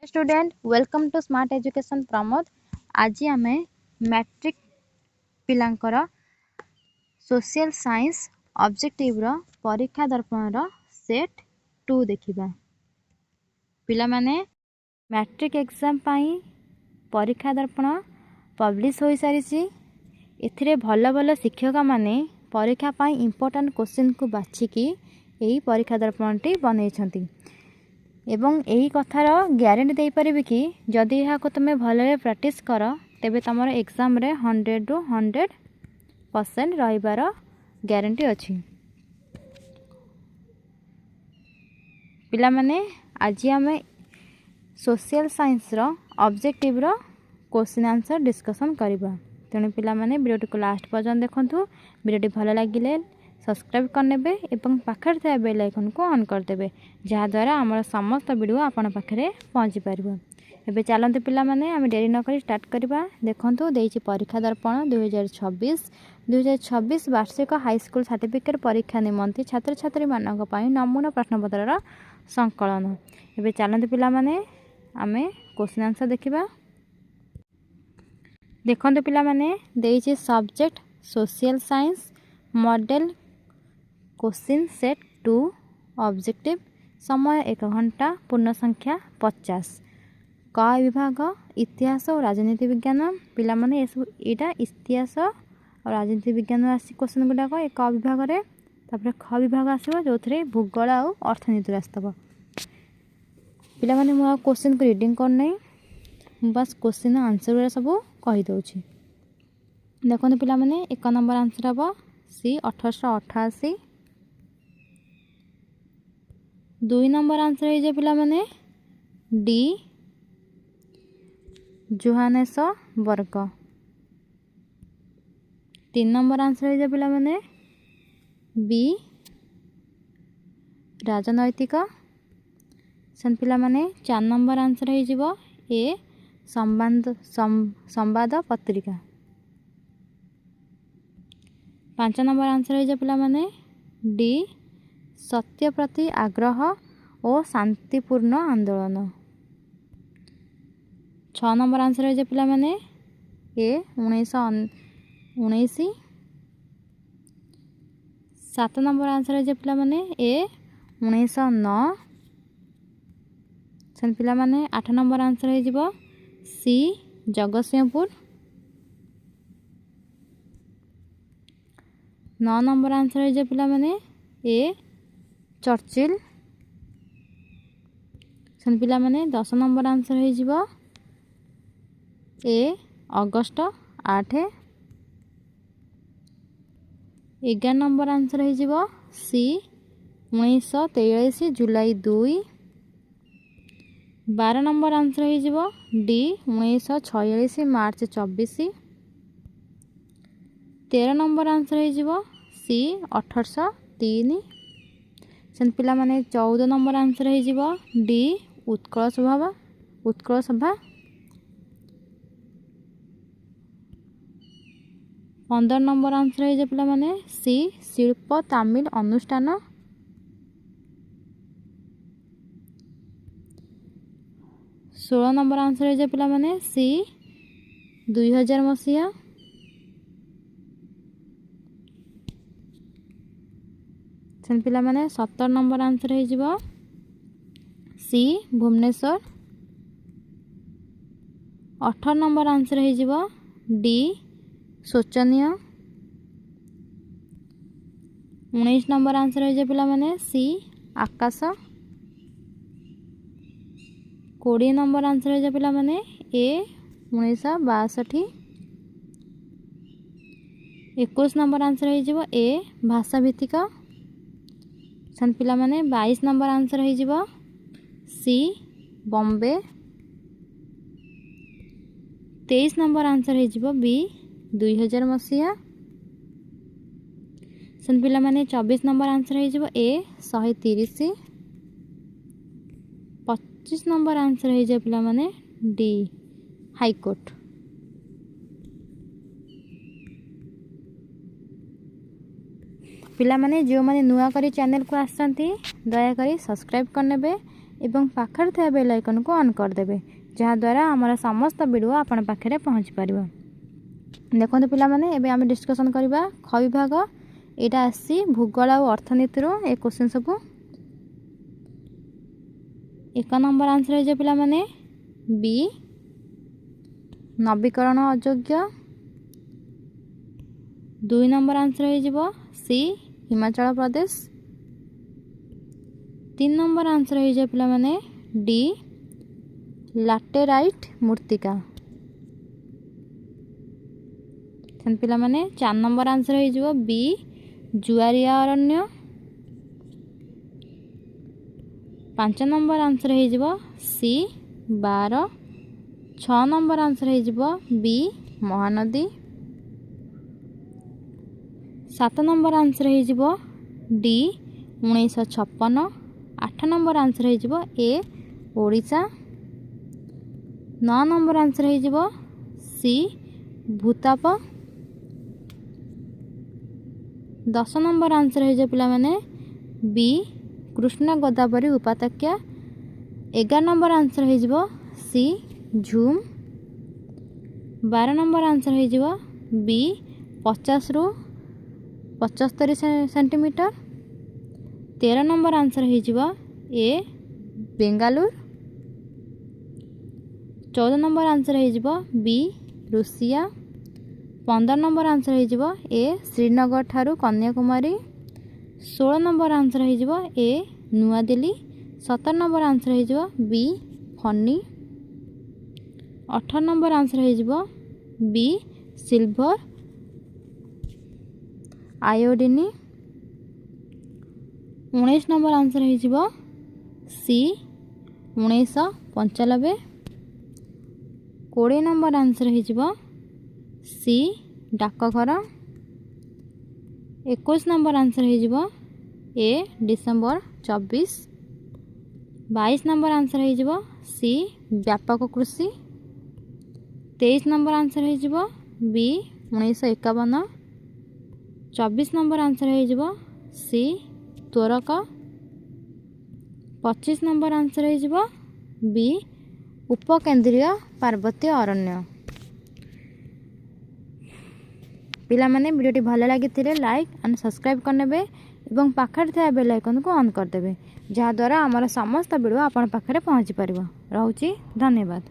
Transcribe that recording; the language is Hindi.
Student welcome to smart education Pramod. आज आम मैट्रिक पिलांकर सोशल साइंस ऑब्जेक्टिव रो परीक्षा दर्पण रो सेट 2 देखिबा। पिला माने मैट्रिक एग्जाम पाई परीक्षा दर्पण पब्लिश हो सारी। एथिरे भल भल शिक्षक माने परीक्षा पाई इंपोर्टेंट क्वेश्चन को बाछिकी यही परीक्षा दर्पणटी बनई एवं यही कथार ग्यारंटी दे पारे कि जदि यह तुम भल प्रैक्टिस कर तेबे तुम एग्जाम रे 100 ରୁ 100% रहिबार ग्यारंटी अछि। पिला माने आज आम सोशल साइंस रो ऑब्जेक्टिव रो क्वेश्चन आंसर डिस्कशन करबा। तेणु पिला माने वीडियो को लास्ट पर्यंत देखंतु। वीडियो भल लगिले सब्सक्राइब करने एवं पाखर थे बेल आइकन को ऑन करदे जहाद्वारा आमर समस्त वीडियो आपण पाखे पहुँची पार। एबे चलते पिला माने आम डेरी नक स्टार्ट करवा। देखंतु देइछि परीक्षा दर्पण 2026 वार्षिक हाईस्कूल सर्टिफिकेट परीक्षा निमंते छात्र छात्री मानक पई नमूना प्रश्नपत्र संकलन। एबे चलते पिला माने आमे क्वेश्चन आंसर देखिबा। देखंतु पिला माने देइछि subject social science model question set 2 objective समय 1 घंटा पूर्ण संख्या 50 क विभाग इतिहास और राजनीति विज्ञान। पिला माने एटा इतिहास और राजनीति विज्ञान आसी क्वेश्चन गुडाक एक विभाग रे तापर ख विभाग आसीबो जो थरे भूगोल और अर्थनीति आस्तबो। पिला माने मो क्वेश्चन को रीडिंग कर नै बस क्वेश्चन आंसर सब कहि दउछि। देखो पिला माने 1 नंबर आंसर हबो सी 1888। 2 नंबर आंसर है जे पिला माने डी जोहानेसबर्ग। 3 नंबर आंसर है जे पिला माने बी राजनैतिक। सन पिला माने 4 नंबर आंसर है जीवो ए संवाद पत्रिका। 5 नंबर आंसर है जे पिला माने डी सत्य प्रति आग्रह और शांतिपूर्ण आंदोलन। 6 नंबर आंसर है जे पिला माने ए 1919। 7 नंबर आंसर है जे पिला माने ए 1909। सन पिला माने 8 नंबर आंसर है जीवो सी जगतसिंहपुर। 9 नंबर आंसर है जे पिला माने ए चर्चिल। सन पिला माने 10 नंबर आंसर है जीवो ए अगस्ट 8। 11 नंबर आंसर है जीवो सी 1943 जुलाई 2। 12 नंबर आंसर है जीवो डी 1946 मार्च 24। 13 नंबर आंसर है जीवो सी 1803। सेन पिला माने 14 नंबर आंसर है जीवो डी उत्कल सभा। 15 नंबर आंसर है जे पिला माने सी शिल्प तामिल अनुष्ठान। 16 नंबर आंसर है जे पिला माने सी 2000 मसीहा। 17 नंबर आंसर है जीवो सी भुवनेश्वर। 18 नंबर आंसर है जीवो डी शोचनीय। 19 नंबर आंसर है जे पिला माने सी आकाश। 20 नंबर आंसर है जे पिला माने ए 1962। 21 नंबर आंसर है जीवो ए भाषा भित्तिक। सन पिला माने 22 नंबर आंसर है जीवो सी बॉम्बे। 23 नंबर आंसर है जीवो बी 2000 मसीहा। सन पिला माने 24 नंबर आंसर है जीवो ए 130। 25 नंबर आंसर है जे पिला माने डी हाईकोर्ट। पिला माने जो माने नुआ करी चैनल को आसंती दया करी सब्सक्राइब करने एवं पाखरे थिबा बेल आइकन को ऑन करदेबे जहाँद्वारा आमर समस्त वीडियो आपण पाखे पहुँची पार। देखो पिला माने एबे आम डिस्कसन करवा ख विभाग यहाँ आसी भूगोल और अर्थनीति ए क्वेश्चन सब। 1 नंबर आंसर हो पिला माने बी नवीकरण अयोग्य। 2 नंबर आंसर हो सी हिमाचल प्रदेश। 3 नंबर आंसर हो पिला माने डी लैटेराइट मूर्तिका। पिला माने 4 नंबर आंसर हो बी जुआरिया अरण्य। 5 नंबर आंसर हो सी 12। 6 नंबर आंसर हो बी महानदी। 7 नंबर आंसर हो डी 1956। 8 नंबर आंसर हो ए ओडिशा। 9 नंबर आंसर हो सी भूताप। 10 नंबर आंसर हो पिला माने बी कृष्ण गोदावरी उपत्यका। 11 नंबर आंसर हो सी झूम। 12 नंबर आंसर हो बी 50 रु 75 सेंटीमीटर। 13 नंबर आंसर हो ए बेंगालुरु। 14 नंबर आंसर हो बी रूसिया। 15 नंबर आंसर हो ए श्रीनगर ठारू कन्याकुमारी। 16 नंबर आंसर हो ए नुआ दिल्ली। 17 नंबर आंसर हो बी फनी। 18 नंबर आंसर हो B silver iodine. 19 number answer हो सी 1995। 20 नंबर आंसर हो सी डाकघर। 21 नंबर आंसर हो ए डिसेम्बर 24। 22 नंबर आंसर हो सी व्यापक कृषि। 23 नंबर आंसर हो बी 1951। 24 नंबर आंसर हो सी त्वरक। 25 नंबर आंसर हो बी उपकेंद्रीय पार्वत्य अरण्य। पिला माने वीडियोटी भल लगी लाइक एंड सब्सक्राइब करने और पाखरे थिबा बेल आइकन को ऑन करदेबे जहाँद्वारा आमर समस्त वीडियो आपण पाखरे पहुँची पार। रहुची धन्यवाद।